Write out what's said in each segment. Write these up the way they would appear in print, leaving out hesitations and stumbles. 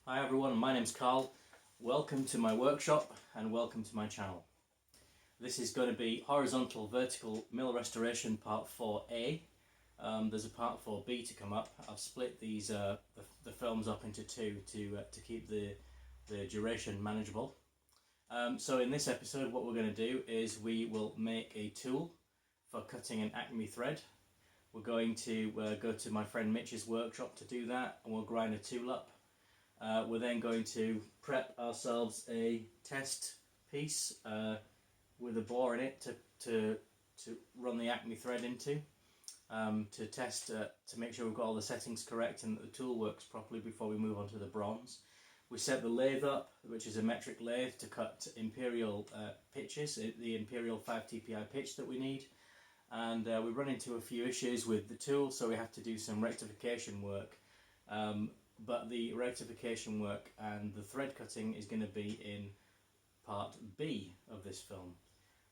Hi everyone, my name's Carl. Welcome to my workshop and welcome to my channel. This is going to be horizontal vertical mill restoration part 4A. There's a part 4B to come up. I've split these the films up into two to keep the duration manageable. So in this episode what we're going to do is we will make a tool for cutting an Acme thread. We're going to go to my friend Mitch's workshop to do that, and we'll grind a tool up. We're then going to prep ourselves a test piece with a bore in it to run the Acme thread into, to test to make sure we've got all the settings correct and that the tool works properly before we move on to the bronze. We set the lathe up, which is a metric lathe, to cut imperial pitches, the imperial 5 TPI pitch that we need. And we run into a few issues with the tool, so we have to do some rectification work. But the rectification work and the thread cutting is going to be in part B of this film.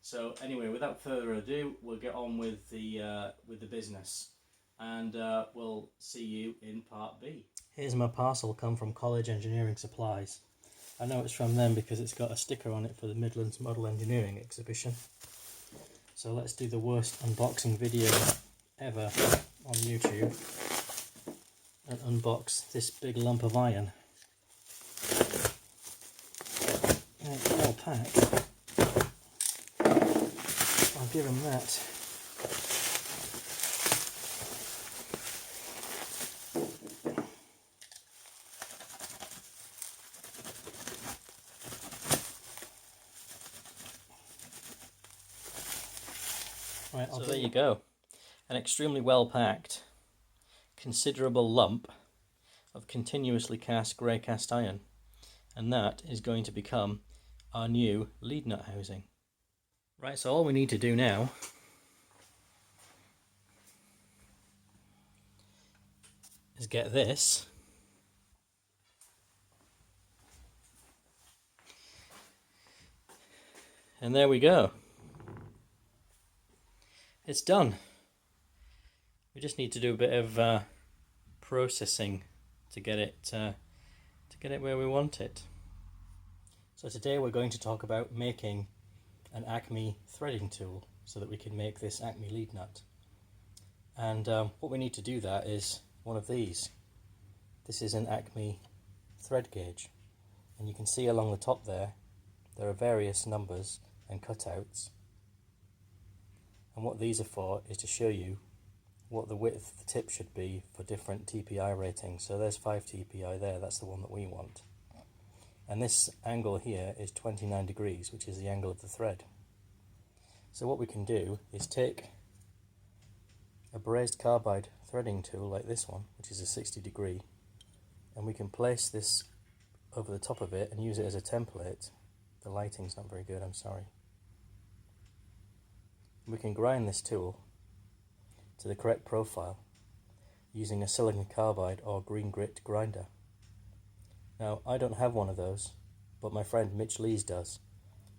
So anyway, without further ado, we'll get on with the business, and we'll see you in part B. Here's my parcel come from College Engineering Supplies. I know it's from them because it's got a sticker on it for the Midlands Model Engineering exhibition. So let's do the worst unboxing video ever on YouTube and unbox this big lump of iron. And it's well packed. I'll give him that. Right, so there you go. An extremely well packed, considerable lump of continuously cast grey cast iron, and that is going to become our new lead nut housing. Right, so all we need to do now is get this and there we go. It's done. We just need to do a bit of processing to get it where we want it. So today we're going to talk about making an Acme threading tool so that we can make this Acme lead nut. And what we need to do that is one of these. This is an Acme thread gauge, and you can see along the top there are various numbers and cutouts. And what these are for is to show you what the width of the tip should be for different TPI ratings. So there's 5 TPI there, that's the one that we want. And this angle here is 29 degrees, which is the angle of the thread. So what we can do is take a brazed carbide threading tool like this one, which is a 60 degree, and we can place this over the top of it and use it as a template. The lighting's not very good, I'm sorry. We can grind this tool to the correct profile using a silicon carbide or green grit grinder. Now, I don't have one of those, but my friend Mitch Lees does.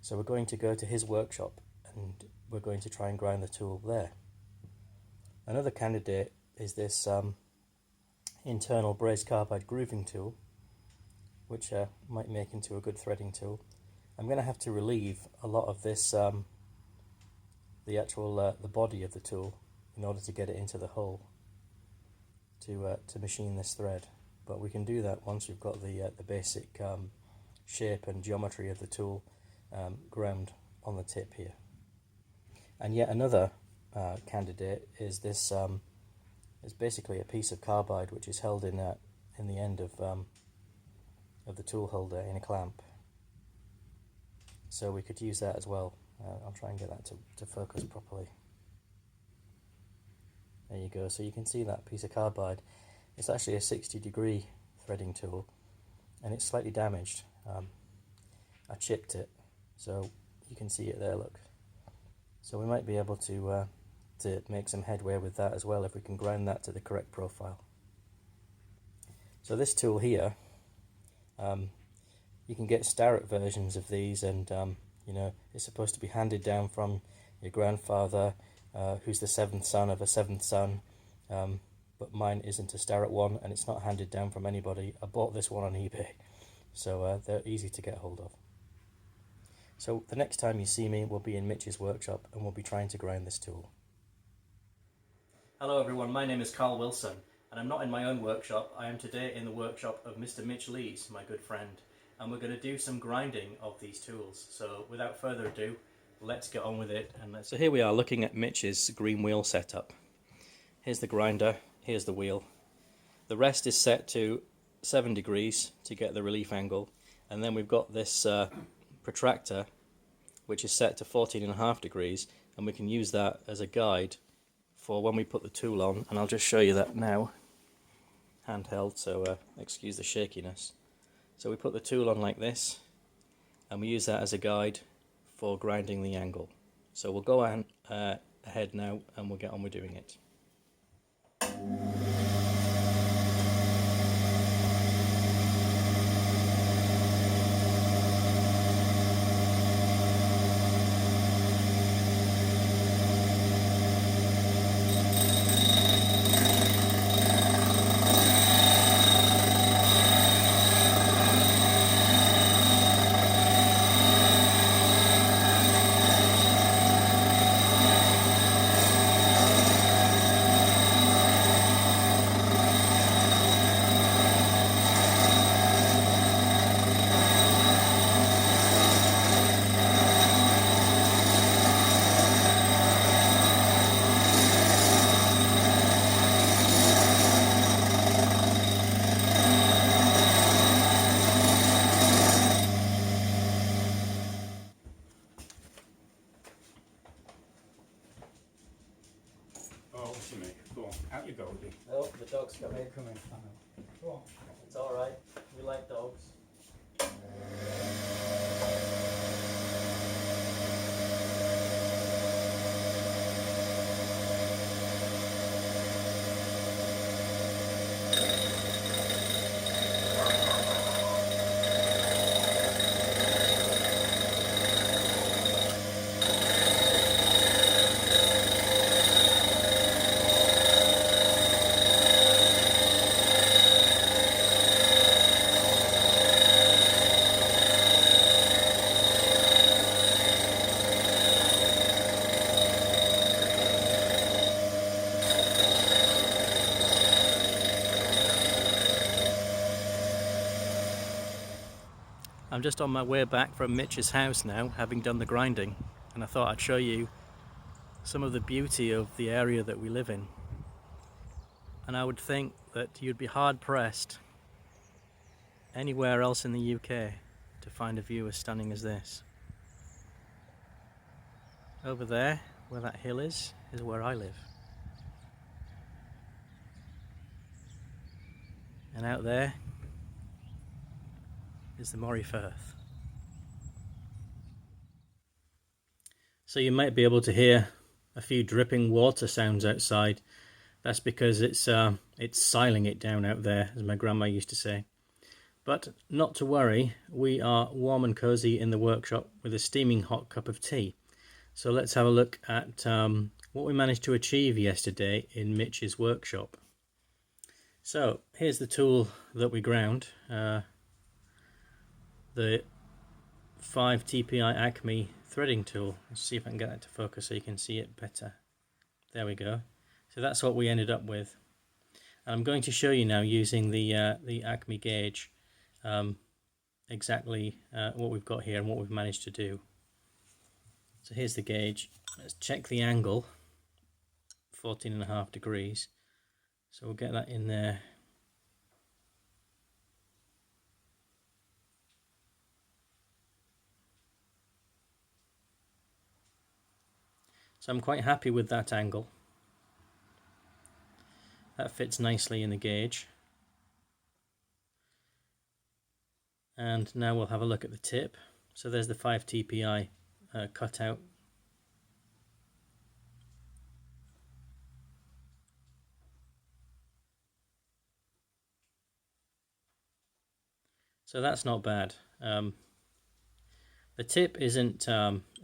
So we're going to go to his workshop and we're going to try and grind the tool there. Another candidate is this internal brazed carbide grooving tool, which might make into a good threading tool. I'm going to have to relieve a lot of this, the actual the body of the tool, in order to get it into the hole to machine this thread. But we can do that once we've got the basic shape and geometry of the tool ground on the tip here. And yet another candidate is this. It's basically a piece of carbide which is held in the end of the tool holder in a clamp. So we could use that as well. I'll try and get that to focus properly. There you go. So you can see that piece of carbide. It's actually a 60 degree threading tool, and it's slightly damaged. I chipped it, so you can see it there, look. So we might be able to make some headway with that as well if we can grind that to the correct profile. So this tool here, you can get Starrett versions of these, and you know, it's supposed to be handed down from your grandfather, who's the 7th son of a 7th son. but mine isn't a Starrett one, and it's not handed down from anybody. I bought this one on eBay, so they're easy to get hold of. So the next time you see me, we'll be in Mitch's workshop, and we'll be trying to grind this tool. Hello everyone, my name is Carl Wilson, and I'm not in my own workshop. I am today in the workshop of Mr. Mitch Lees, my good friend, and we're going to do some grinding of these tools. So without further ado, let's get on with it. So here we are looking at Mitch's green wheel setup. Here's the grinder, here's the wheel. The rest is set to 7 degrees to get the relief angle, and then we've got this protractor which is set to 14.5 degrees, and we can use that as a guide for when we put the tool on, and I'll just show you that now, handheld, so excuse the shakiness. So we put the tool on like this, and we use that as a guide for grinding the angle. So we'll go on, ahead now, and we'll get on with doing it. Go on, out you go, Lee. Oh, the dog's coming. Come in, I know. Go on. It's alright, we like dogs. I'm just on my way back from Mitch's house now, having done the grinding, and I thought I'd show you some of the beauty of the area that we live in. And I would think that you'd be hard pressed anywhere else in the UK to find a view as stunning as this. Over there, where that hill is where I live. And out there is the Moray Firth. So you might be able to hear a few dripping water sounds outside. That's because it's siling it down out there, as my grandma used to say. But not to worry, we are warm and cozy in the workshop with a steaming hot cup of tea. So let's have a look at what we managed to achieve yesterday in Mitch's workshop. So here's the tool that we ground. The 5 TPI Acme threading tool. Let's see if I can get that to focus so you can see it better. There we go. So that's what we ended up with. And I'm going to show you now using the Acme Gauge exactly what we've got here and what we've managed to do. So here's the gauge. Let's check the angle. 14.5 degrees. So we'll get that in there. So I'm quite happy with that angle. That fits nicely in the gauge. And now we'll have a look at the tip. So there's the 5 TPI cutout. So that's not bad. The tip isn't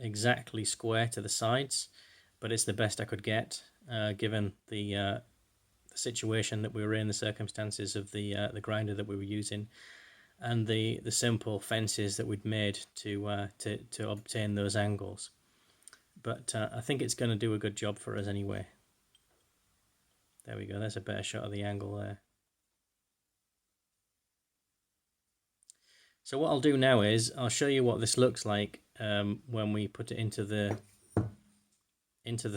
exactly square to the sides, but it's the best I could get given the situation that we were in, the circumstances of the grinder that we were using, and the simple fences that we'd made to obtain those angles. But I think it's going to do a good job for us anyway. There we go, there's a better shot of the angle there. So what I'll do now is I'll show you what this looks like when we put it into the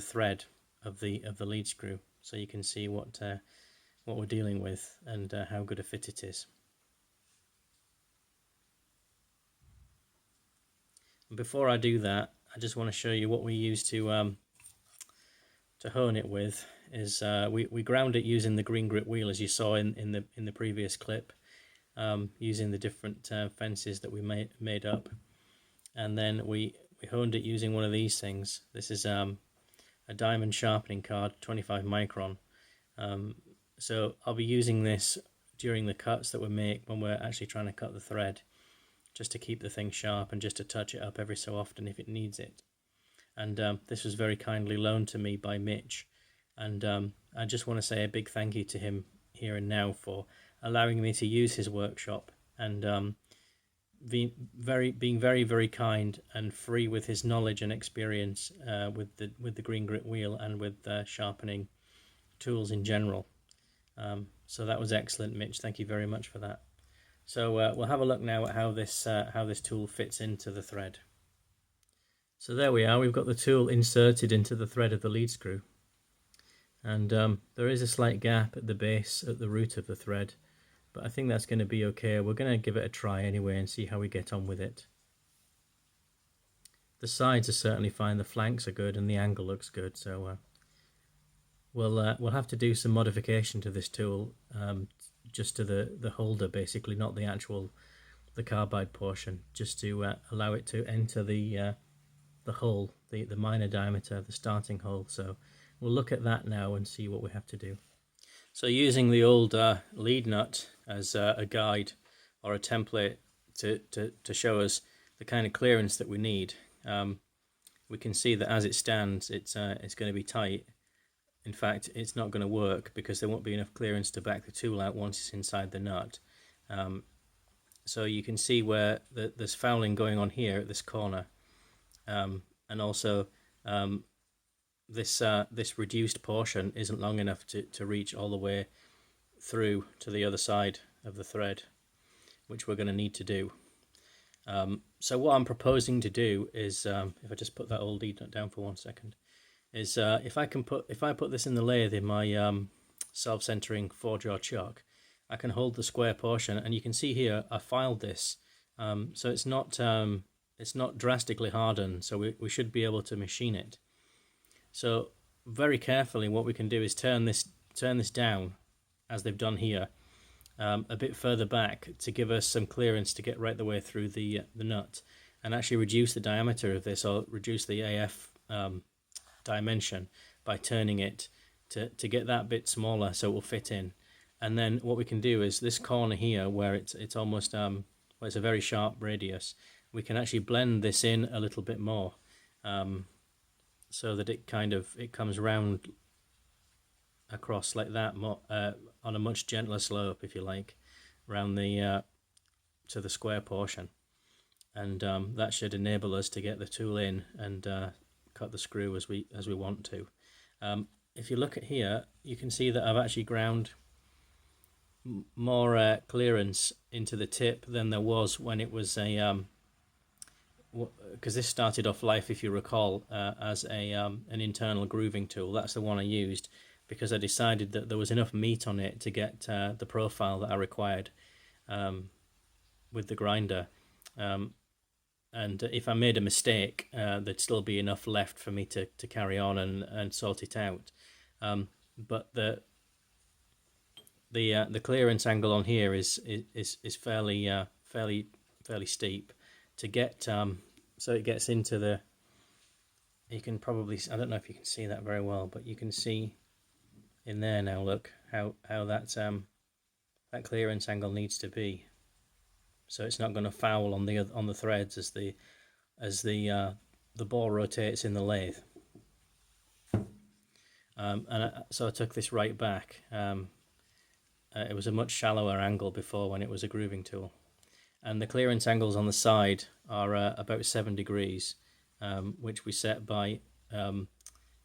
thread of the lead screw, so you can see what we're dealing with and how good a fit it is. And before I do that, I just want to show you what we use to hone it with. Is we ground it using the green grit wheel, as you saw in the previous clip, using the different fences that we made up, and then we honed it using one of these things. This is a diamond sharpening card, 25 micron. So I'll be using this during the cuts that we make when we're actually trying to cut the thread, just to keep the thing sharp and just to touch it up every so often if it needs it. And this was very kindly loaned to me by Mitch, and I just want to say a big thank you to him here and now for allowing me to use his workshop, and being very kind and free with his knowledge and experience with the green grit wheel and with sharpening tools in general. So that was excellent, Mitch. Thank you very much for that. So we'll have a look now at how this tool fits into the thread. So there we are. We've got the tool inserted into the thread of the lead screw, and there is a slight gap at the base, at the root of the thread, but I think that's going to be okay. We're going to give it a try anyway and see how we get on with it. The sides are certainly fine, the flanks are good, and the angle looks good. So we'll have to do some modification to this tool, just to the holder basically, not the carbide portion, just to allow it to enter the hole, the minor diameter, the starting hole. So we'll look at that now and see what we have to do. So using the old lead nut as a guide or a template to show us the kind of clearance that we need, we can see that as it stands, it's going to be tight. In fact, it's not going to work because there won't be enough clearance to back the tool out once it's inside the nut. So you can see where there's fouling going on here at this corner, and also this reduced portion isn't long enough to reach all the way through to the other side of the thread, which we're going to need to do. So what I'm proposing to do is, if I just put that old lead nut down for 1 second, is if I put this in the lathe in my self-centering 4-jaw chuck, I can hold the square portion, and you can see here I filed this, so it's not drastically hardened, so we should be able to machine it. So very carefully, what we can do is turn this down, as they've done here, a bit further back to give us some clearance to get right the way through the nut, and actually reduce the diameter of this, or reduce the AF dimension by turning it to get that bit smaller so it will fit in. And then what we can do is this corner here, where it's almost well, it's a very sharp radius, we can actually blend this in a little bit more, so that it comes round across like that, on a much gentler slope, if you like, round to the square portion, and that should enable us to get the tool in and cut the screw as we want to. If you look at here, you can see that I've actually ground more clearance into the tip than there was when it was because this started off life, if you recall, as an internal grooving tool. That's the one I used because I decided that there was enough meat on it to get the profile that I required with the grinder. And if I made a mistake, there'd still be enough left for me to carry on and sort it out. But the clearance angle on here is fairly steep to get, so it gets into the. You can probably, I don't know if you can see that very well, but you can see in there now. Look how that clearance angle needs to be, so it's not going to foul on the threads as the ball rotates in the lathe. So I took this right back. It was a much shallower angle before when it was a grooving tool. And the clearance angles on the side are about 7 degrees, which we set by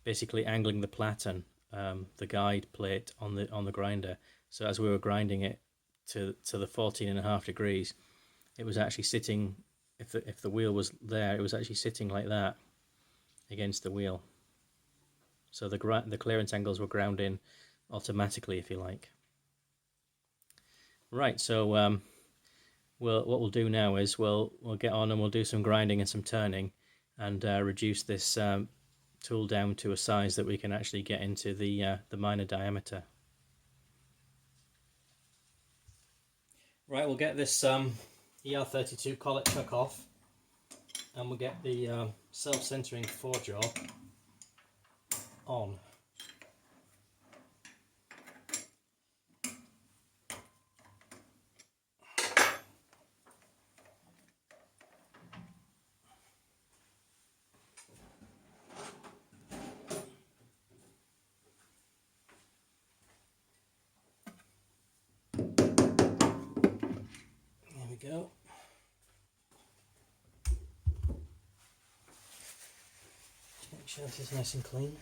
basically angling the platen, the guide plate on the grinder. So as we were grinding it to the 14.5 degrees, it was actually sitting, if the wheel was there, it was actually sitting like that against the wheel. So the clearance angles were ground in automatically, if you like. Right, so what we'll do now is we'll get on and we'll do some grinding and some turning, and reduce this tool down to a size that we can actually get into the minor diameter. Right, we'll get this ER32 collet chuck off, and we'll get the self-centering forejaw on. There we go. Make sure this is nice and clean.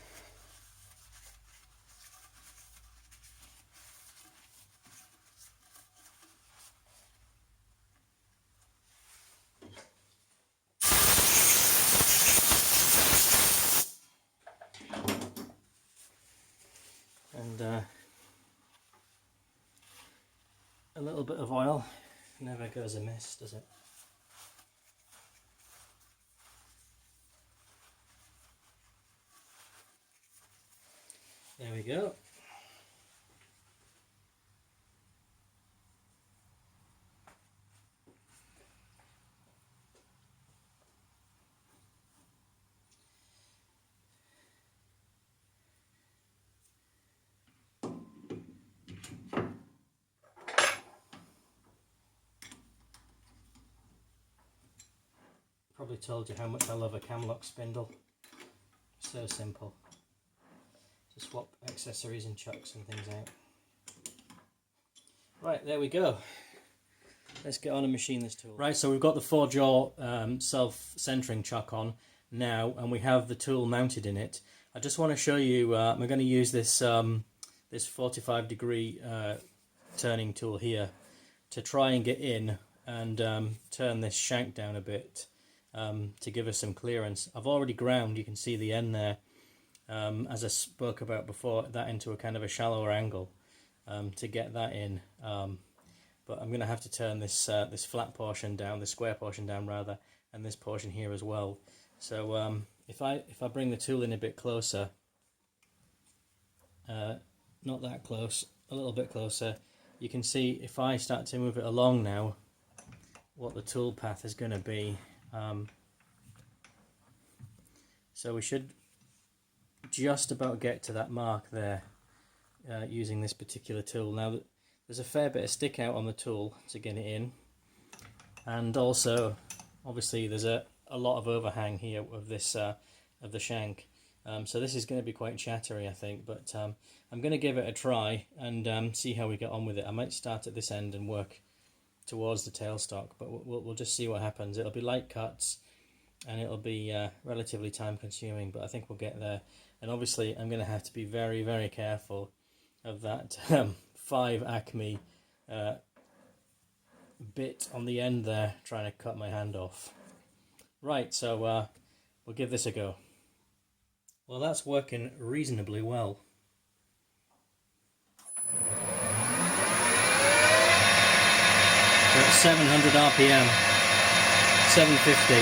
And a little bit of oil never goes amiss, does it? There we go. Probably told you how much I love a camlock spindle. So simple. To swap accessories and chucks and things out. Right, there we go. Let's get on and machine this tool. Right, so we've got the four-jaw self-centering chuck on now, and we have the tool mounted in it. I just want to show you, we're going to use this this 45-degree turning tool here to try and get in and turn this shank down a bit to give us some clearance. I've already ground, you can see the end there, as I spoke about before, that into a kind of a shallower angle to get that in. But I'm going to have to turn this this flat portion down, the square portion down rather, and this portion here as well. So if I bring the tool in a bit closer, not that close, a little bit closer, you can see if I start to move it along now, what the tool path is going to be. So we should just about get to that mark there using this particular tool. Now there's a fair bit of stick out on the tool to get it in, and also obviously there's a lot of overhang here of this of the shank, so this is going to be quite chattery, I think, but I'm going to give it a try and see how we get on with it. I might start at this end and work towards the tailstock, but we'll just see what happens. It'll be light cuts and it'll be relatively time consuming, but I think we'll get there. And obviously I'm going to have to be very, very careful of that 5 Acme bit on the end there, trying to cut my hand off. Right, so we'll give this a go. Well, that's working reasonably well. We're at 700 RPM, 750.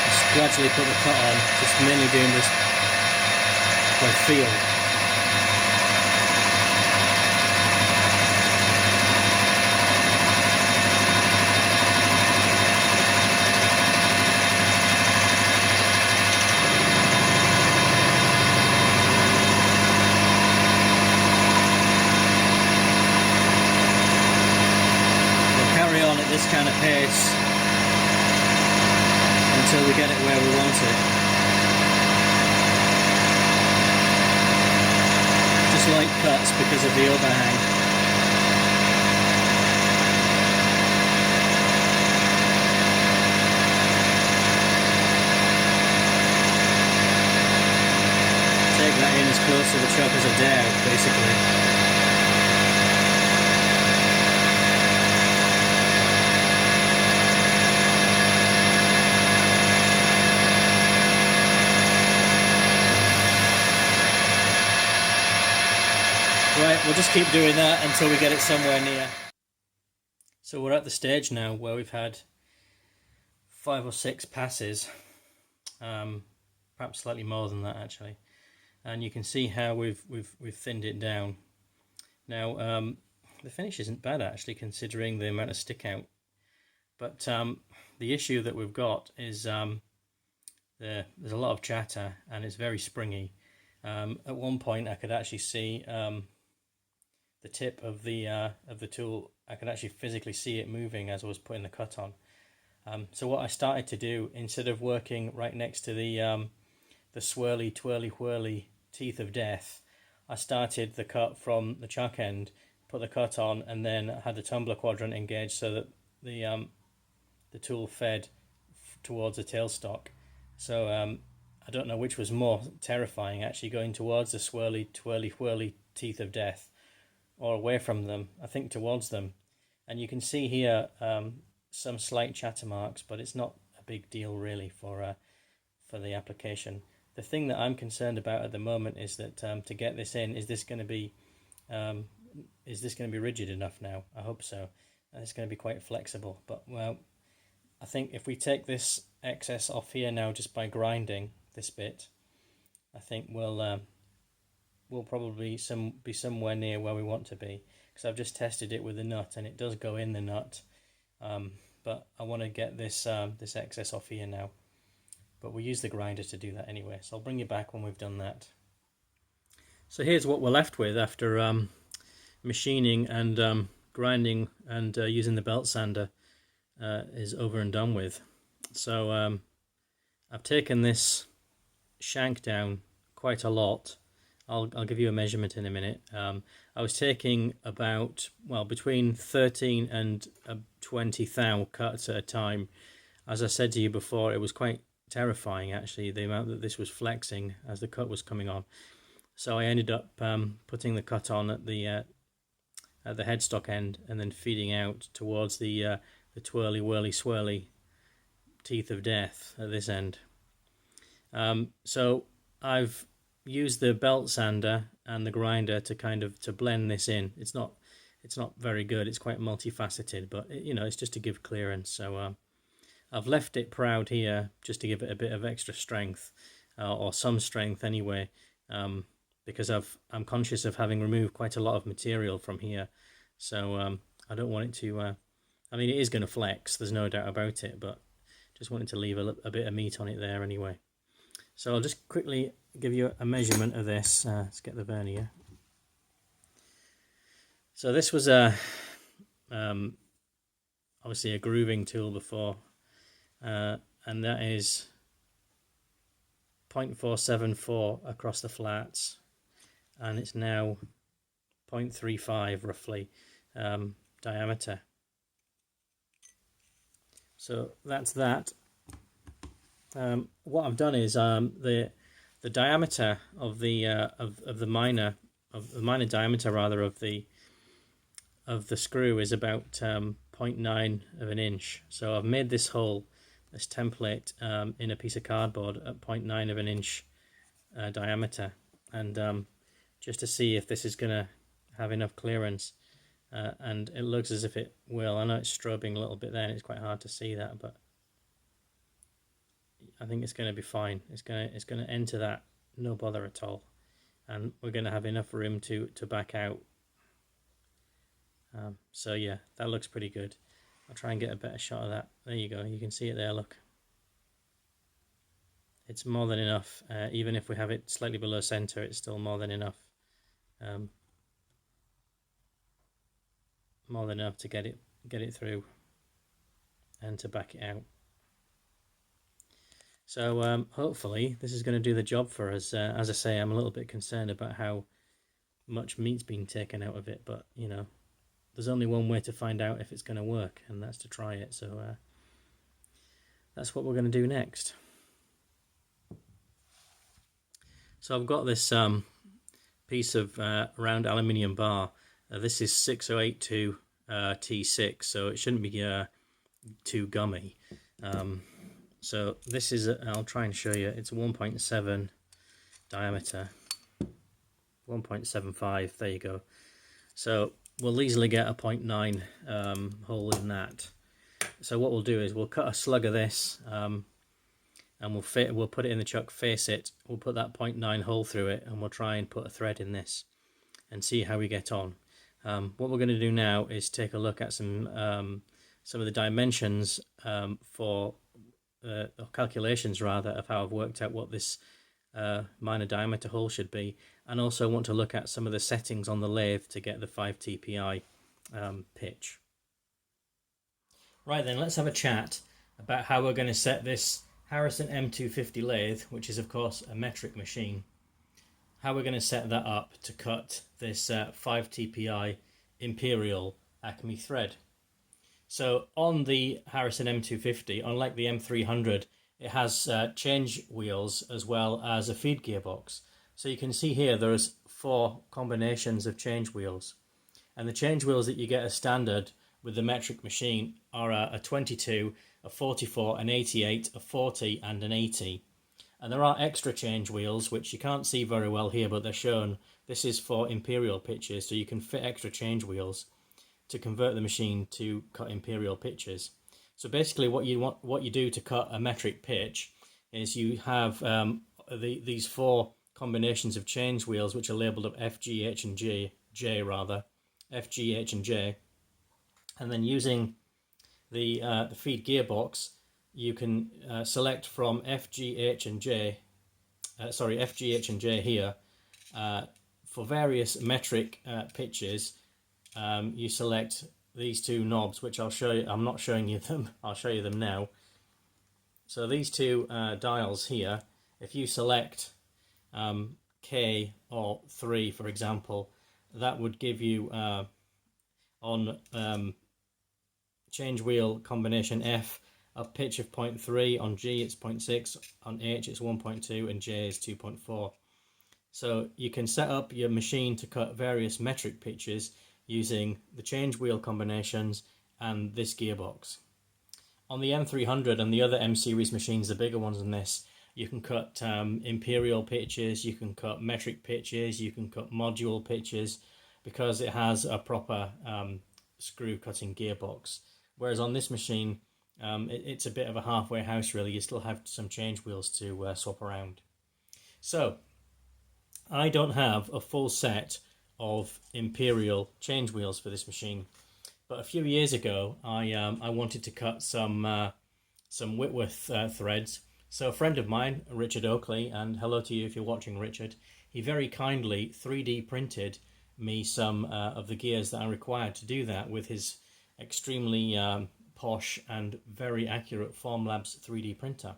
Just gradually put the cut on, just mainly doing this by feel. This kind of pace until we get it where we want it. slight cuts because of the overhang. Take that in as close to the chop as I dare, basically. Right, we'll just keep doing that until we get it somewhere near. So we're at the stage now where we've had 5 or 6 passes, perhaps slightly more than that actually. And you can see how we've thinned it down. Now the finish isn't bad actually, considering the amount of stick out. But the issue that we've got is there's a lot of chatter and it's very springy. At one point I could actually see the tip of the tool. I could actually physically see it moving as I was putting the cut on. So what I started to do, instead of working right next to the swirly, twirly, whirly teeth of death, I started the cut from the chuck end, put the cut on, and then had the tumbler quadrant engaged so that the tool fed towards the tailstock. So I don't know which was more terrifying, actually going towards the swirly, twirly, whirly teeth of death or away from them. I think towards them. And you can see here some slight chatter marks, but it's not a big deal really for the application. The thing that I'm concerned about at the moment is that to get this in, is this going to be rigid enough now? I hope so. It's going to be quite flexible, but well, I think if we take this excess off here now just by grinding this bit, I think we'll probably be somewhere near where we want to be, because I've just tested it with the nut and it does go in the nut, but I want to get this this excess off here now. But we'll use the grinder to do that anyway, so I'll bring you back when we've done that. So here's what we're left with after machining and grinding and using the belt sander is over and done with. So I've taken this shank down quite a lot. I'll give you a measurement in a minute. I was taking about, well, between 13 and 20 thou cuts at a time. As I said to you before, it was quite terrifying actually, the amount that this was flexing as the cut was coming on. So I ended up putting the cut on at the headstock end and then feeding out towards the twirly, whirly, swirly teeth of death at this end. So I've used the belt sander and the grinder to blend this in. It's not very good. It's quite multifaceted, but you know, it's just to give clearance. So I've left it proud here just to give it a bit of extra strength, or some strength anyway, because I'm conscious of having removed quite a lot of material from here. So I don't want it to. I mean, it is going to flex. There's no doubt about it, but just wanted to leave a bit of meat on it there anyway. So I'll just quickly give you a measurement of this. Let's get the vernier. So this was obviously a grooving tool before, and that is 0.474 across the flats, and it's now 0.35 roughly diameter. So that's that. What I've done is the diameter of the minor diameter rather of the screw is about 0.9 of an inch. So I've made this hole, this template, in a piece of cardboard at 0.9 of an inch diameter, and just to see if this is going to have enough clearance. And it looks as if it will. I know it's strobing a little bit there and it's quite hard to see that, but I think it's going to be fine. It's going to enter that no bother at all, and we're going to have enough room to back out. So yeah, that looks pretty good. I'll try and get a better shot of that. There you go. You can see it there. Look, it's more than enough. Even if we have it slightly below center, it's still more than enough. More than enough to get it through and to back it out. So hopefully this is going to do the job for us. As I say, I'm a little bit concerned about how much meat's been taken out of it, but you know, there's only one way to find out if it's going to work, and that's to try it. So that's what we're going to do next. So I've got this piece of round aluminium bar. This is 6082 T6, so it shouldn't be too gummy. So this is, I'll try and show you, it's a 1.7 diameter, 1.75, there you go. So we'll easily get a 0.9 hole in that. So what we'll do is we'll cut a slug of this, and we'll put it in the chuck, face it, we'll put that 0.9 hole through it, and we'll try and put a thread in this and see how we get on. What we're going to do now is take a look at some of the dimensions for calculations rather of how I've worked out what this minor diameter hole should be, and also want to look at some of the settings on the lathe to get the 5 TPI pitch. Right then, let's have a chat about how we're going to set this Harrison M250 lathe, which is of course a metric machine, how we're going to set that up to cut this 5 TPI Imperial Acme thread. So on the Harrison M250, unlike the M300, it has change wheels as well as a feed gearbox. So you can see here there's 4 combinations of change wheels. And the change wheels that you get as standard with the metric machine are a 22, a 44, an 88, a 40 and an 80. And there are extra change wheels which you can't see very well here, but they're shown. This is for imperial pitches, so you can fit extra change wheels to convert the machine to cut imperial pitches. So basically what you do to cut a metric pitch is you have these 4 combinations of change wheels which are labelled up F, G, H and J rather, F, G, H and J, and then using the feed gearbox you can select from F, G, H and J here for various metric pitches. You select these 2 knobs, which I'll show you. I'm not showing you them, I'll show you them now. So these 2 dials here, if you select K or 3 for example, that would give you on change wheel combination F a pitch of 0.3, on G it's 0.6, on H it's 1.2 and J is 2.4. So you can set up your machine to cut various metric pitches using the change wheel combinations and this gearbox. On the M300 and the other M series machines, the bigger ones than this, you can cut imperial pitches, you can cut metric pitches, you can cut module pitches, because it has a proper screw cutting gearbox. Whereas on this machine, it's a bit of a halfway house really. You still have some change wheels to swap around. So I don't have a full set of imperial change wheels for this machine, but a few years ago I wanted to cut some Whitworth threads. So a friend of mine, Richard Oakley, and hello to you if you're watching, Richard, he very kindly 3D printed me some of the gears that I required to do that with his extremely posh and very accurate Formlabs 3D printer.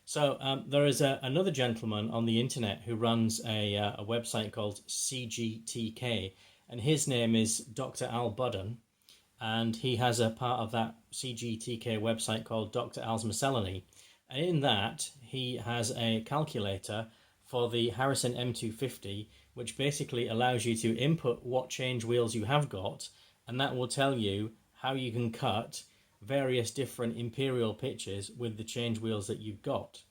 So there is another gentleman on the internet who runs a website called CGTK, and his name is Dr. Al Budden, and he has a part of that CGTK website called Dr. Al's Miscellany, and in that he has a calculator for the Harrison M250, which basically allows you to input what change wheels you have got, and that will tell you how you can cut various different imperial pitches with the change wheels that you've got.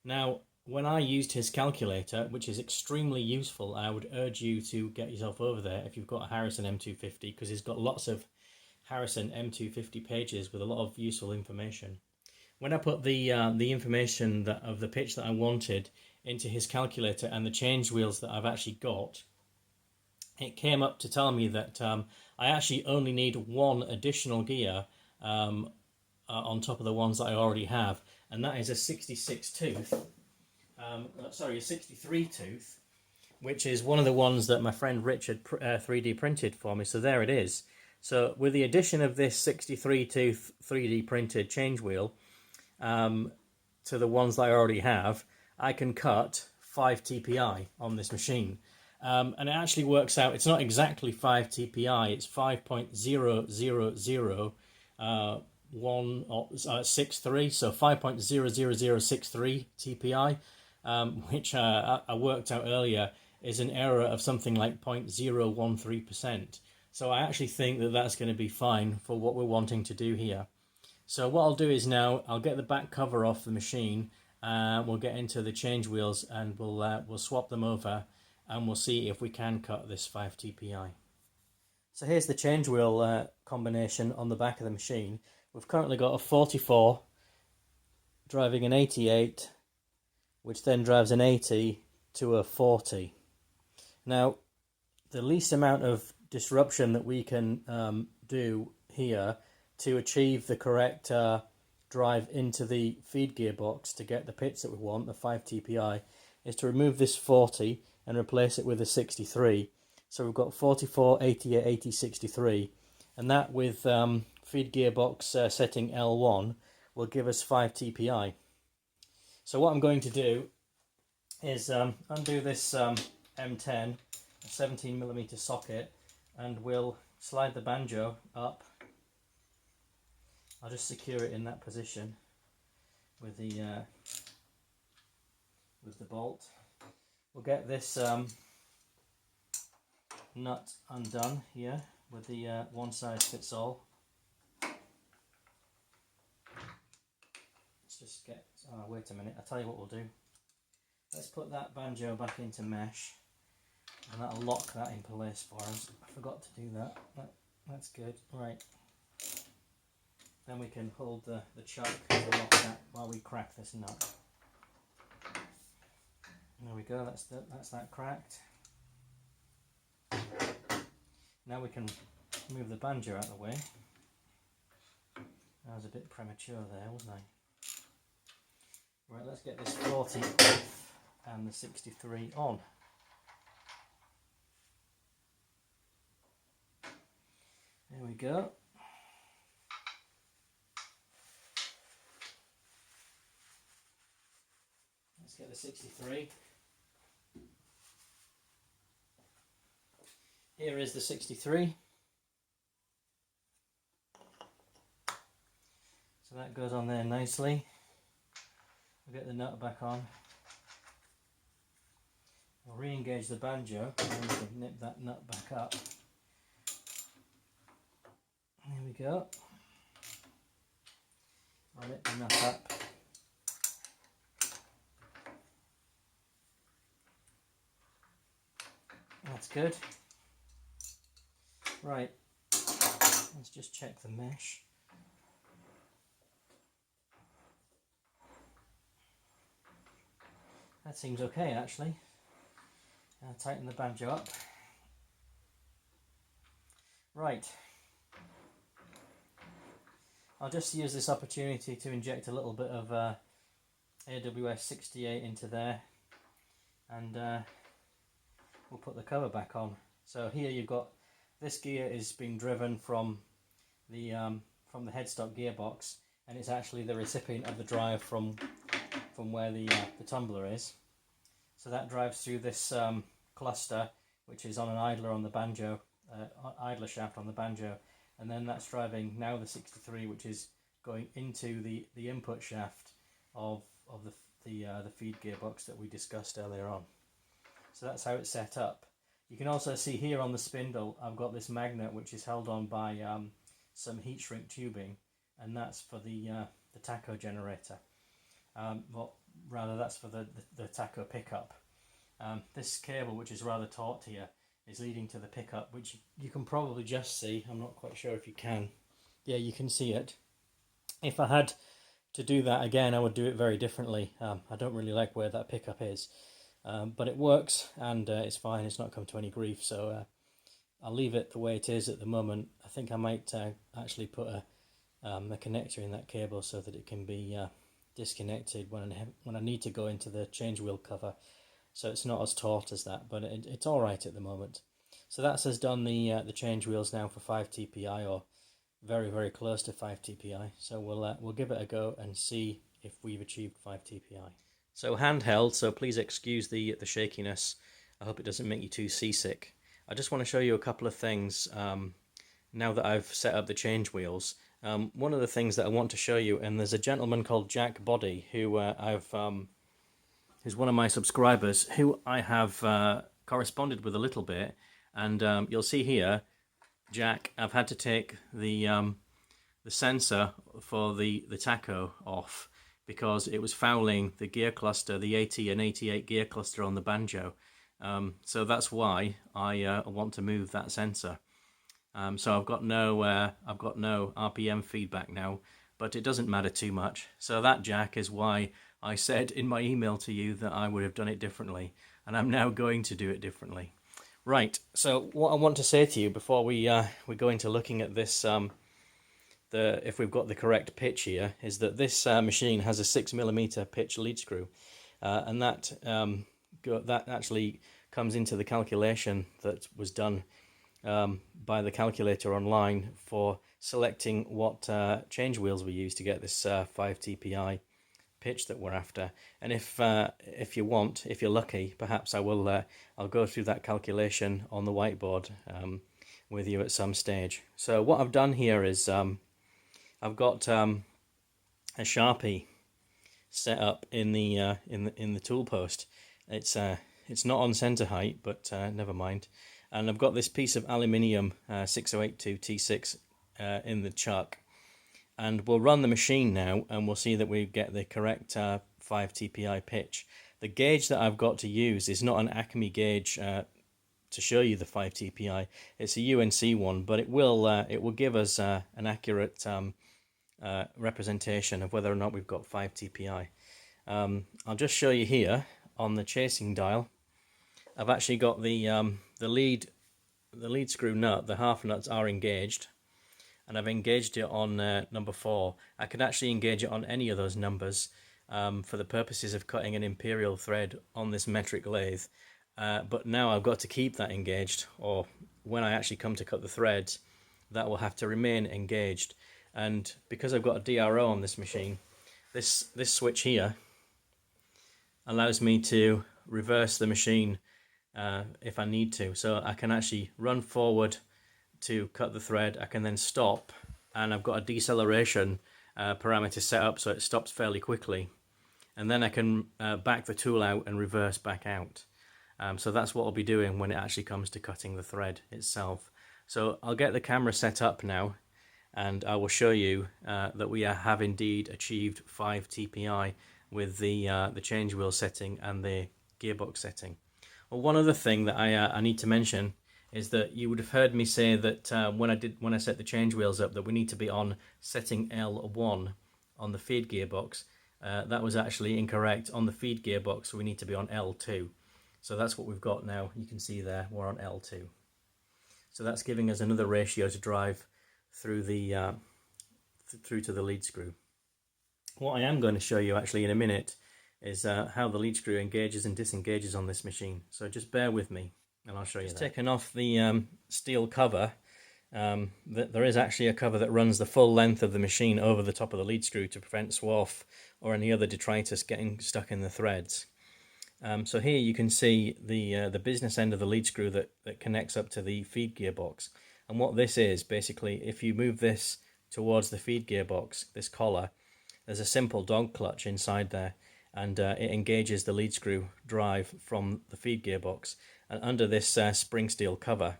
Now, when I used his calculator, which is extremely useful, I would urge you to get yourself over there if you've got a Harrison M250, because he's got lots of Harrison M250 pages with a lot of useful information. When I put the information of the pitch that I wanted into his calculator and the change wheels that I've actually got, it came up to tell me that I actually only need 1 additional gear on top of the ones that I already have, and that is a 63 tooth, which is one of the ones that my friend Richard 3D printed for me. So there it is. So with the addition of this 63 tooth 3D printed change wheel to the ones that I already have, I can cut 5 TPI on this machine. And it actually works out, it's not exactly 5 TPI, it's 5.00063, so 5.00063 TPI, which I worked out earlier is an error of something like 0.013%. So I actually think that that's going to be fine for what we're wanting to do here. So what I'll do is now I'll get the back cover off the machine, we'll get into the change wheels and we'll swap them over and we'll see if we can cut this 5 TPI. So here's the change wheel combination on the back of the machine. We've currently got a 44 driving an 88, which then drives an 80 to a 40. Now, the least amount of disruption that we can do here to achieve the correct drive into the feed gearbox to get the pits that we want, the 5 TPI, is to remove this 40 and replace it with a 63. So we've got 44, 88, 80, 63, and that with feed gearbox setting L1 will give us 5 TPI. So what I'm going to do is undo this M10, a 17mm socket, and we'll slide the banjo up. I'll just secure it in that position with the bolt. We'll get this nut undone here with the one size fits all. Let's just get. Oh, wait a minute. I'll tell you what we'll do. Let's put that banjo back into mesh, and that'll lock that in place for us. I forgot to do that. That's good. Right. Then we can hold the chuck to lock that while we crack this nut. There we go, that's that cracked. Now we can move the banjo out of the way. I was a bit premature there, wasn't I? Right, let's get this 40 off and the 63 on. There we go. Let's get the 63. Here is the 63. So that goes on there nicely. We'll get the nut back on. We'll re-engage the banjo and then we can nip that nut back up. There we go. I'll nip the nut up. That's good. Right, let's just check the mesh. That seems okay actually. Tighten the banjo up. Right. I'll just use this opportunity to inject a little bit of AWS 68 into there, and we'll put the cover back on. So here you've got, this gear is being driven from the headstock gearbox, and it's actually the recipient of the drive from where the tumbler is. So that drives through this cluster, which is on an idler on the banjo, idler shaft on the banjo, and then that's driving now the 63, which is going into the input shaft of the feed gearbox that we discussed earlier on. So that's how it's set up. You can also see here on the spindle I've got this magnet which is held on by some heat shrink tubing, and that's for the tacho generator. Well, rather that's for the tacho pickup. This cable, which is rather taut here, is leading to the pickup, which you can probably just see. I'm not quite sure if you can. Yeah, you can see it. If I had to do that again, I would do it very differently. I don't really like where that pickup is, but it works and it's fine. It's not come to any grief, so I'll leave it the way it is at the moment. I think I might actually put a connector in that cable so that it can be disconnected when I need to go into the change wheel cover. So it's not as taut as that, but it's all right at the moment. So that's us done the change wheels now for 5 TPI, or very, very close to 5 TPI. So we'll give it a go and see if we've achieved 5 TPI. So handheld, so please excuse the shakiness. I hope it doesn't make you too seasick. I just want to show you a couple of things now that I've set up the change wheels. One of the things that I want to show you, and there's a gentleman called Jack Body who who's one of my subscribers, who I have corresponded with a little bit, and you'll see here, Jack, I've had to take the sensor for the tacho off because it was fouling the gear cluster, the 80 and 88 gear cluster on the banjo. So that's why I want to move that sensor. So I've got no RPM feedback now, but it doesn't matter too much. So that, Jack, is why I said in my email to you that I would have done it differently, and I'm now going to do it differently. Right, so what I want to say to you before we go into looking at this, if we've got the correct pitch here, is that this machine has a 6mm pitch lead screw, and that actually comes into the calculation that was done by the calculator online for selecting what change wheels we use to get this 5 TPI pitch that we're after. And if you want, if you're lucky, perhaps I'll go through that calculation on the whiteboard with you at some stage. So what I've done here is I've got a Sharpie set up in the tool post. It's not on center height, but never mind. And I've got this piece of aluminium 6082 T6 in the chuck, and we'll run the machine now, and we'll see that we get the correct 5 TPI pitch. The gauge that I've got to use is not an Acme gauge to show you the 5 TPI. It's a UNC one, but it will give us an accurate representation of whether or not we've got 5 TPI. I'll just show you here on the chasing dial. I've actually got the lead screw nut. The half nuts are engaged, and I've engaged it on number 4. I could actually engage it on any of those numbers for the purposes of cutting an imperial thread on this metric lathe. But now I've got to keep that engaged, or when I actually come to cut the threads, that will have to remain engaged. And because I've got a DRO on this machine, this switch here allows me to reverse the machine if I need to. So I can actually run forward to cut the thread. I can then stop, and I've got a deceleration parameter set up so it stops fairly quickly, and then I can back the tool out and reverse back out. So that's what I'll be doing when it actually comes to cutting the thread itself. So I'll get the camera set up now, and I will show you that we have indeed achieved 5 TPI with the change wheel setting and the gearbox setting. Well, one other thing that I need to mention is that you would have heard me say that when I set the change wheels up, that we need to be on setting L1 on the feed gearbox. That was actually incorrect. On the feed gearbox, we need to be on L2. So that's what we've got now. You can see there we're on L2. So that's giving us another ratio to drive through through to the lead screw. What I am going to show you actually in a minute is how the lead screw engages and disengages on this machine. So just bear with me and I'll show you that. Taking off the steel cover, there is actually a cover that runs the full length of the machine over the top of the lead screw to prevent swarf or any other detritus getting stuck in the threads. So here you can see the business end of the lead screw that connects up to the feed gearbox. And what this is, basically, if you move this towards the feed gearbox, this collar, there's a simple dog clutch inside there, and it engages the lead screw drive from the feed gearbox. And under this spring steel cover,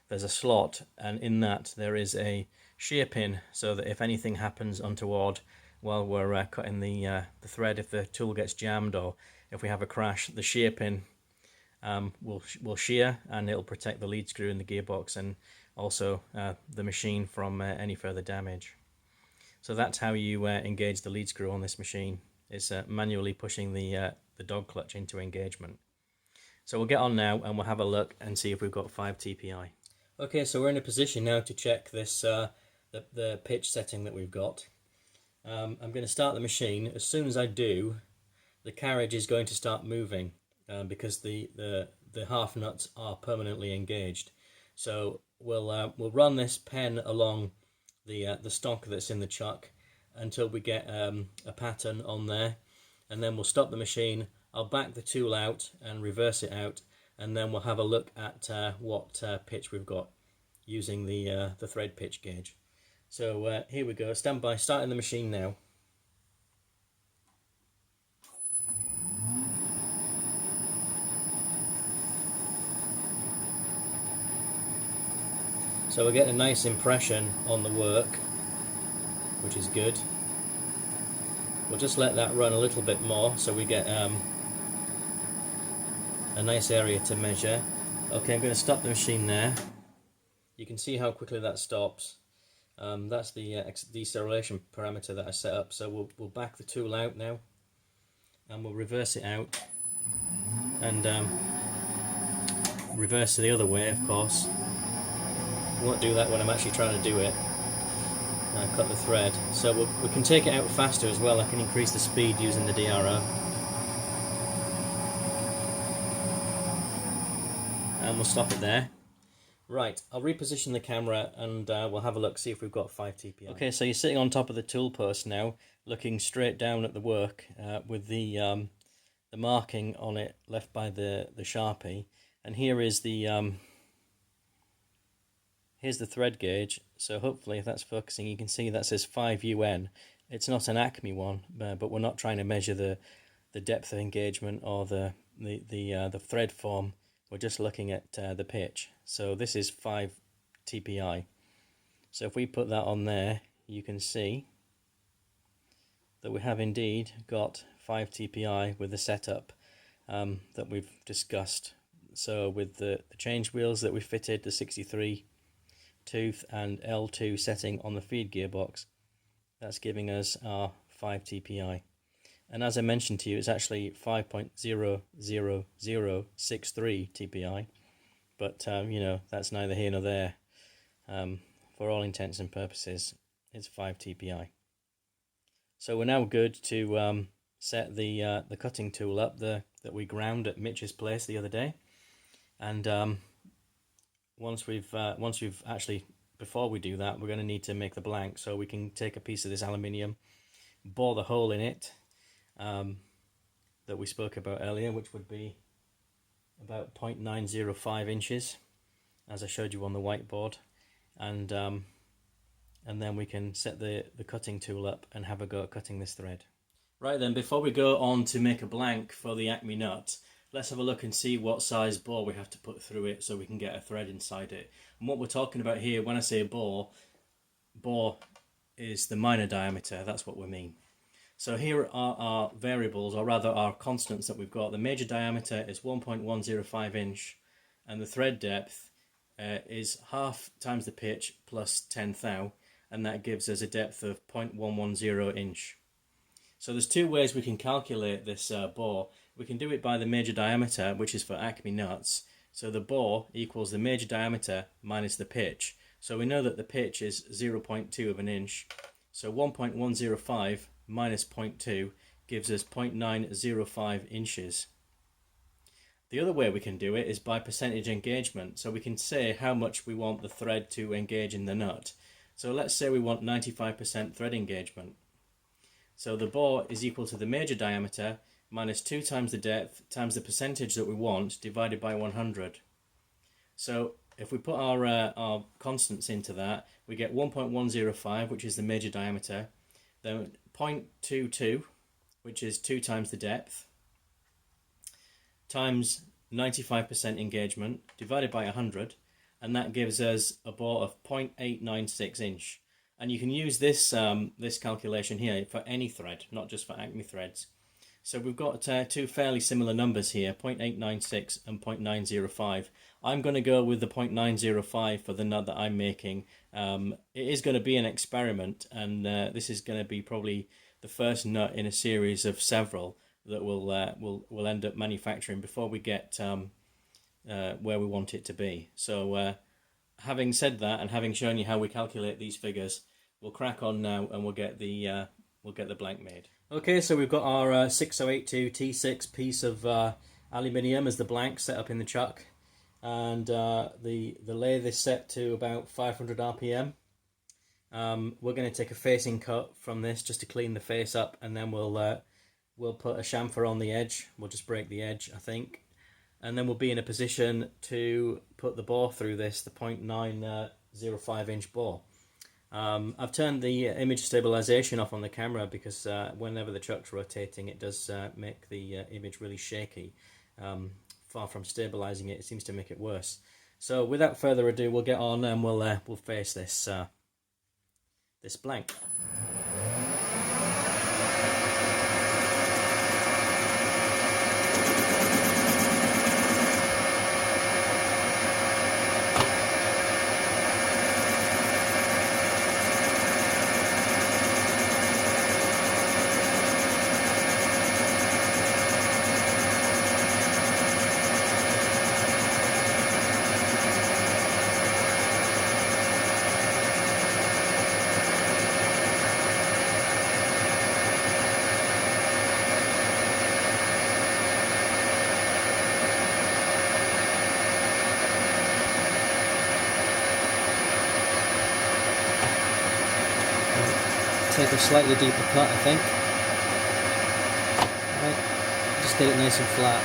there's a slot, and in that there is a shear pin, so that if anything happens untoward while we're cutting the thread, if the tool gets jammed or if we have a crash, the shear pin will shear, and it'll protect the lead screw and the gearbox, and also the machine from any further damage. So that's how you engage the lead screw on this machine. It's manually pushing the dog clutch into engagement. So we'll get on now and we'll have a look and see if we've got 5 TPI. Okay, so we're in a position now to check this the pitch setting that we've got. I'm going to start the machine. As soon as I do, the carriage is going to start moving because the half nuts are permanently engaged. So we'll run this pen along the stock that's in the chuck until we get a pattern on there, and then we'll stop the machine. I'll back the tool out and reverse it out, and then we'll have a look at what pitch we've got using the thread pitch gauge. So here we go, stand by, starting the machine now. So we're getting a nice impression on the work, which is good. We'll just let that run a little bit more so we get a nice area to measure. Okay, I'm going to stop the machine there. You can see how quickly that stops. That's the deceleration parameter that I set up. So we'll back the tool out now, and we'll reverse it out, and reverse the other way, of course. I won't do that when I'm actually trying to do it. Cut the thread. So we can take it out faster as well. I can increase the speed using the DRO. And we'll stop it there. Right, I'll reposition the camera and we'll have a look, see if we've got 5 TPI. Okay, so you're sitting on top of the tool post now, looking straight down at the work with the marking on it left by the Sharpie. And here is here's the thread gauge. So hopefully, if that's focusing, you can see that says 5 UN. It's not an Acme one, but we're not trying to measure the depth of engagement or the thread form. We're just looking at the pitch. So this is 5 TPI. So if we put that on there, you can see that we have indeed got 5 TPI with the setup that we've discussed. So with the change wheels that we fitted, the 63 tooth and L2 setting on the feed gearbox, that's giving us our 5 TPI. And as I mentioned to you, it's actually 5.00063 TPI, but you know, that's neither here nor there. For all intents and purposes, it's 5 TPI. So we're now good to set the cutting tool up that we ground at Mitch's place the other day, and once we've actually, before we do that, we're going to need to make the blank. So we can take a piece of this aluminium, bore the hole in it that we spoke about earlier, which would be about 0.905 inches, as I showed you on the whiteboard, and then we can set the cutting tool up and have a go at cutting this thread. Right then, before we go on to make a blank for the Acme nut, let's have a look and see what size bore we have to put through it so we can get a thread inside it. And what we're talking about here, when I say bore is the minor diameter, that's what we mean. So here are our variables, or rather our constants that we've got. The major diameter is 1.105 inch, and the thread depth is half times the pitch plus 10 thou, and that gives us a depth of 0.110 inch. So there's two ways we can calculate this bore. We can do it by the major diameter, which is for Acme nuts. So the bore equals the major diameter minus the pitch. So we know that the pitch is 0.2 of an inch. So 1.105 minus 0.2 gives us 0.905 inches. The other way we can do it is by percentage engagement. So we can say how much we want the thread to engage in the nut. So let's say we want 95% thread engagement. So the bore is equal to the major diameter minus 2 times the depth times the percentage that we want divided by 100. So if we put our constants into that, we get 1.105, which is the major diameter, then 0.22, which is 2 times the depth, times 95% engagement divided by 100, and that gives us a bore of 0.896 inch. And you can use this this calculation here for any thread, not just for Acme threads. So we've got two fairly similar numbers here, 0.896 and 0.905. I'm going to go with the 0.905 for the nut that I'm making. It is going to be an experiment, and this is going to be probably the first nut in a series of several that we'll end up manufacturing before we get where we want it to be. So having said that, and having shown you how we calculate these figures, we'll crack on now and we'll get the blank made. Okay, so we've got our 6082 T6 piece of aluminium as the blank set up in the chuck, and the lathe is set to about 500 RPM. We're going to take a facing cut from this just to clean the face up, and then we'll put a chamfer on the edge. We'll just break the edge, I think, and then we'll be in a position to put the bore through this, the 0.905 inch bore. I've turned the image stabilization off on the camera because whenever the chuck's rotating, it does make the image really shaky. Far from stabilizing it, it seems to make it worse. So without further ado, we'll get on and we'll face this this blank. Take a slightly deeper cut, I think. Right, just get it nice and flat.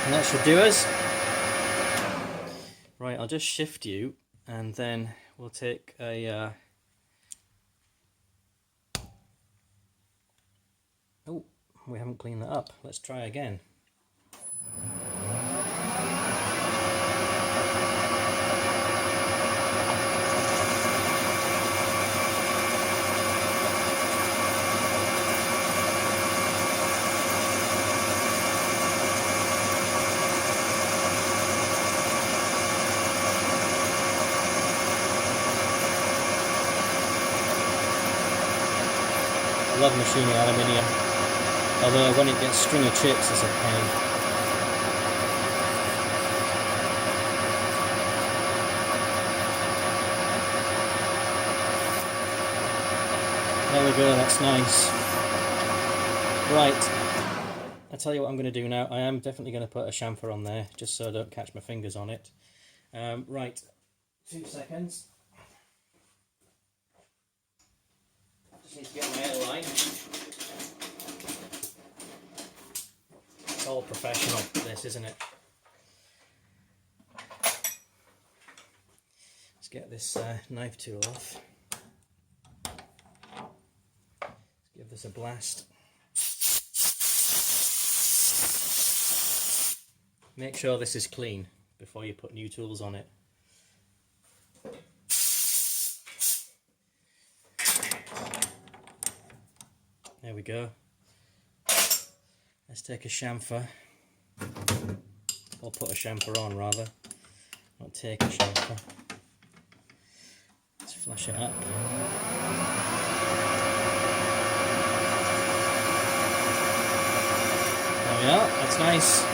And that should do us. Right, I'll just shift you and then we'll take a oh, we haven't cleaned that up. Let's try again. I love machining aluminium, although when it gets stringy chips it's a pain. There we go, that's nice. Right, I'll tell you what I'm going to do now. I am definitely going to put a chamfer on there, just so I don't catch my fingers on it. Right, 2 seconds. Just need to get my airline. It's all professional, this, isn't it? Let's get this knife tool off. Let's give this a blast. Make sure this is clean before you put new tools on it. There we go. Let's take a chamfer, or put a chamfer on rather, not take a chamfer. Let's flash it up. There we are, that's nice.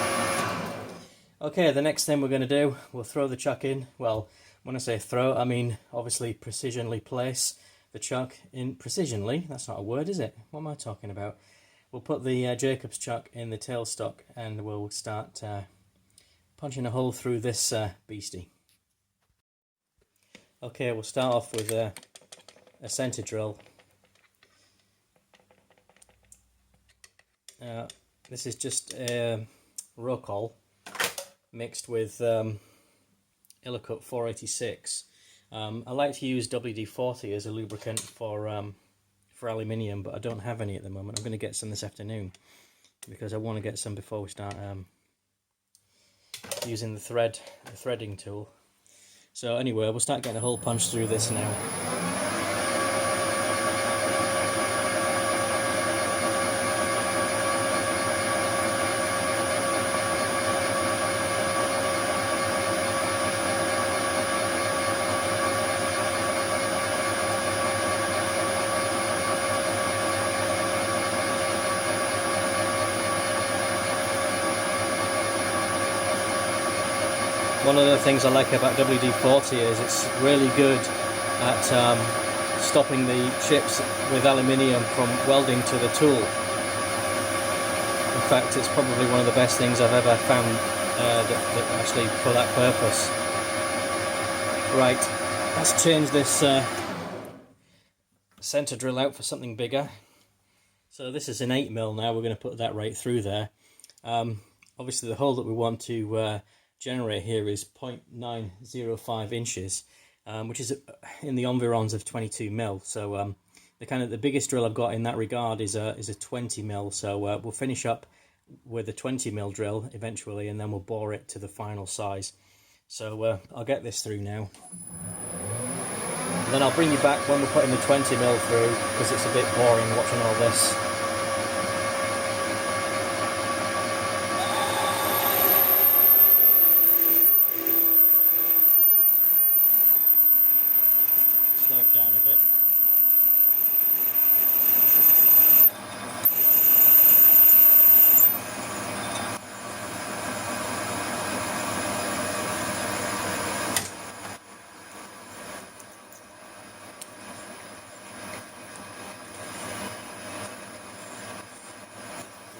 Okay, the next thing we're going to do, we'll throw the chuck in. Well, when I say throw, I mean obviously precisionally place the chuck in. Precisionally, that's not a word, is it? What am I talking about? We'll put the Jacobs chuck in the tailstock and we'll start punching a hole through this beastie. Okay, we'll start off with a centre drill. This is just Rocol mixed with Illicut 486. I like to use WD-40 as a lubricant for aluminium, but I don't have any at the moment. I'm going to get some this afternoon because I want to get some before we start using the threading tool. So anyway, we'll start getting a hole punched through this now. One of the things I like about WD-40 is it's really good at stopping the chips with aluminium from welding to the tool. In fact, it's probably one of the best things I've ever found that actually for that purpose. Right, let's change this centre drill out for something bigger. So this is an 8mm now, we're going to put that right through there. Obviously the hole that we want to generate here is 0.905 inches, which is in the environs of 22mm. So the biggest drill I've got in that regard is a 20mm. So we'll finish up with a 20mm drill eventually, and then we'll bore it to the final size. So I'll get this through now. And then I'll bring you back when we're putting the 20mm through, because it's a bit boring watching all this. Slow it down a bit.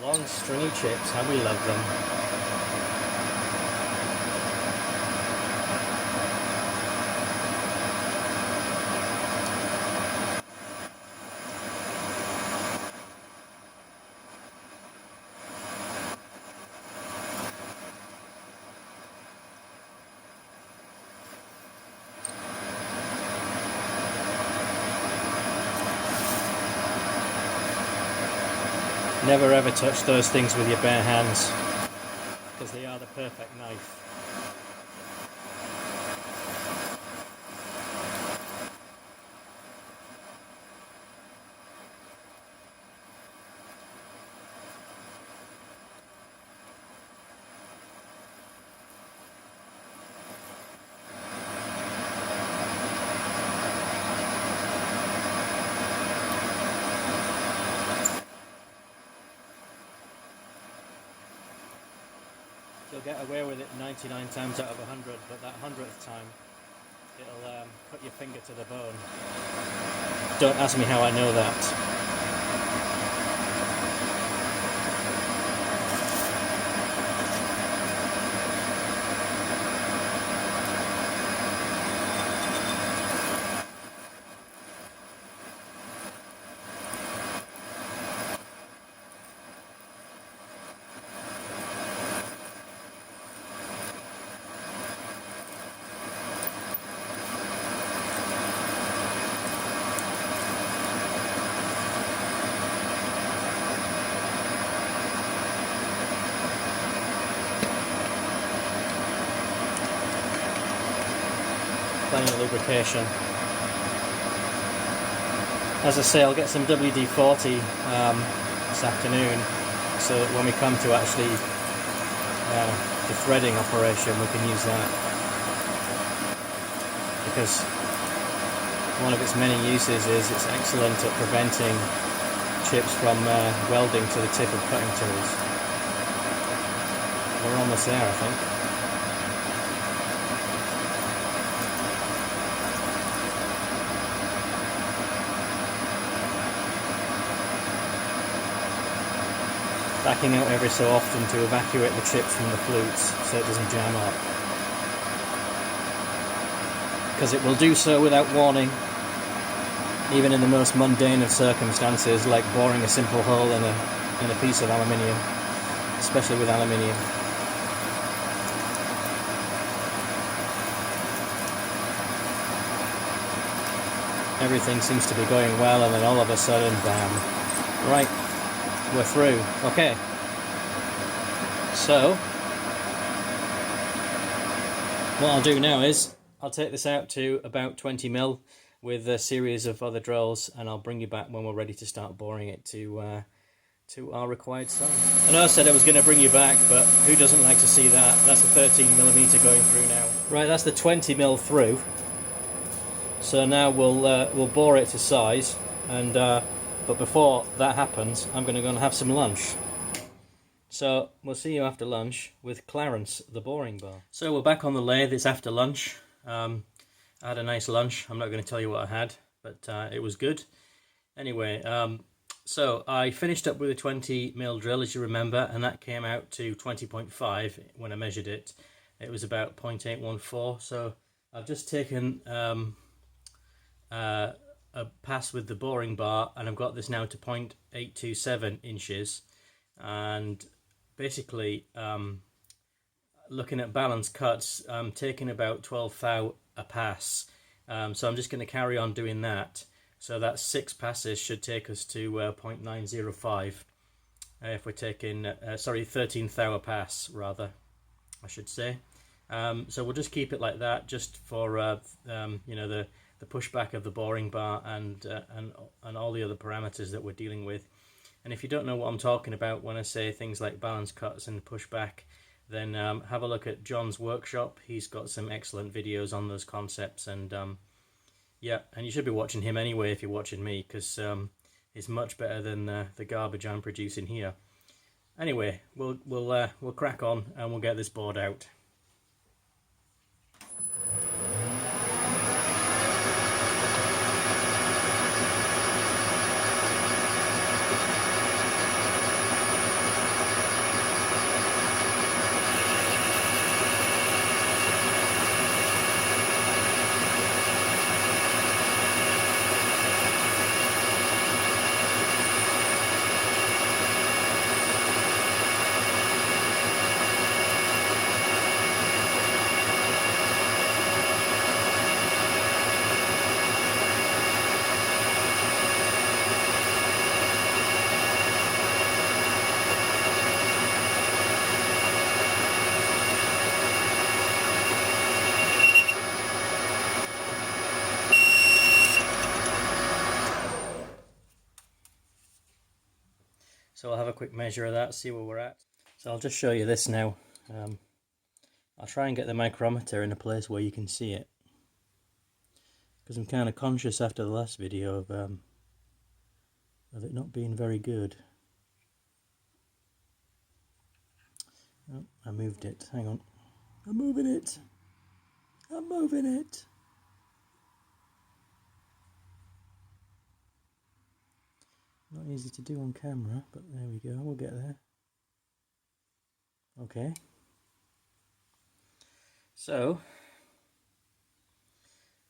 Long stringy chips, how we love them. Never ever touch those things with your bare hands, because they are the perfect knife. You'll get away with it 99 times out of 100, but that 100th time, it'll put your finger to the bone. Don't ask me how I know that. Plenty of lubrication. As I say, I'll get some WD-40 this afternoon, so that when we come to actually the threading operation, we can use that, because one of its many uses is it's excellent at preventing chips from welding to the tip of cutting tools. We're almost there, I think. Backing out every so often to evacuate the chips from the flutes so it doesn't jam up, because it will do so without warning, even in the most mundane of circumstances, like boring a simple hole in a piece of aluminium, especially with aluminium. Everything seems to be going well, and then all of a sudden, bam. Right. We're through. Okay. So, what I'll do now is I'll take this out to about 20mm with a series of other drills, and I'll bring you back when we're ready to start boring it to our required size. I know I said I was going to bring you back, but who doesn't like to see that? That's a 13mm going through now. Right, that's the 20mm through. So now we'll bore it to size, and but before that happens, I'm going to go and have some lunch. So we'll see you after lunch with Clarence, the boring bar. So we're back on the lathe. It's after lunch. I had a nice lunch. I'm not going to tell you what I had, but it was good. Anyway, so I finished up with a 20mm drill, as you remember, and that came out to 20.5 when I measured it. It was about 0.814. So I've just taken a pass with the boring bar, and I've got this now to 0.827 inches. And basically, looking at balance cuts, I'm taking about 12 thou a pass. So I'm just going to carry on doing that. So that's 6 passes should take us to 0.905. If we're taking, 13 thou a pass, rather, I should say. So we'll just keep it like that, just for you know, the pushback of the boring bar and all the other parameters that we're dealing with. And if you don't know what I'm talking about when I say things like balance cuts and pushback, then have a look at John's workshop. He's got some excellent videos on those concepts, and yeah, and you should be watching him anyway if you're watching me, because it's much better than the garbage I'm producing here. Anyway, we'll crack on and we'll get this board out. So I'll have a quick measure of that, see where we're at. So I'll just show you this now. I'll try and get the micrometer in a place where you can see it, because I'm kind of conscious after the last video of it not being very good. Oh, I moved it. Hang on. I'm moving it. I'm moving it. Not easy to do on camera, but there we go. We'll get there. Okay. So,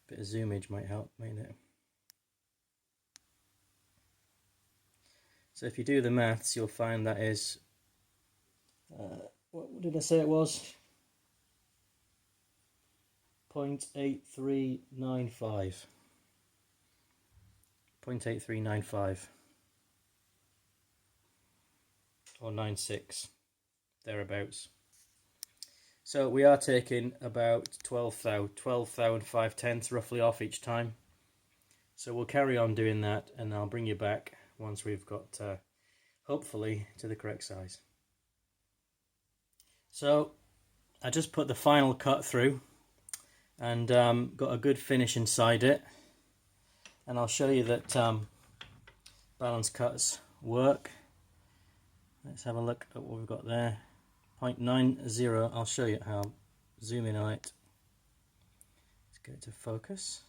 a bit of zoomage might help, mightn't it? So if you do the maths, you'll find that is, what did I say it was? 0.8395. 0.8395. Or 96, thereabouts. So we are taking about 12 thou and 5/10 roughly off each time. So we'll carry on doing that, and I'll bring you back once we've got, hopefully, to the correct size. So I just put the final cut through, and got a good finish inside it. And I'll show you that balance cuts work. Let's have a look at what we've got there. 0.90, I'll show you how. Zoom in on it. Let's get it to focus.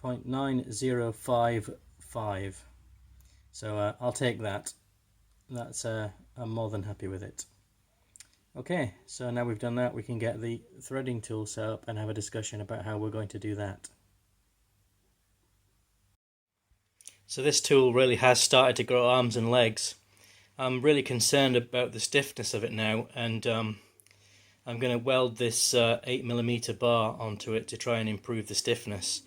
0.9055. So I'll take that. That's I'm more than happy with it. Okay, so now we've done that, we can get the threading tool set up and have a discussion about how we're going to do that. So this tool really has started to grow arms and legs. I'm really concerned about the stiffness of it now, and I'm going to weld this 8mm bar onto it to try and improve the stiffness.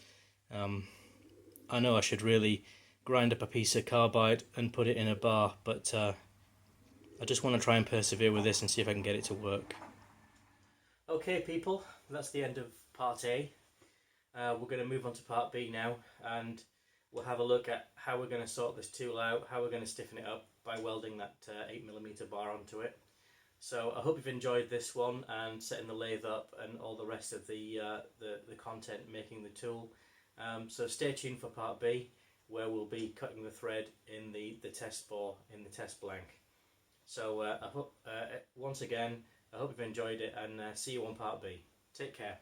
I know I should really grind up a piece of carbide and put it in a bar, but I just want to try and persevere with this and see if I can get it to work. Okay people, that's the end of part A. We're going to move on to part B now, and we'll have a look at how we're going to sort this tool out, how we're going to stiffen it up by welding that 8mm bar onto it. So I hope you've enjoyed this one and setting the lathe up and all the rest of the content making the tool. So stay tuned for part B, where we'll be cutting the thread in the test bore, in the test blank. So I hope, once again, I hope you've enjoyed it, and see you on part B. Take care.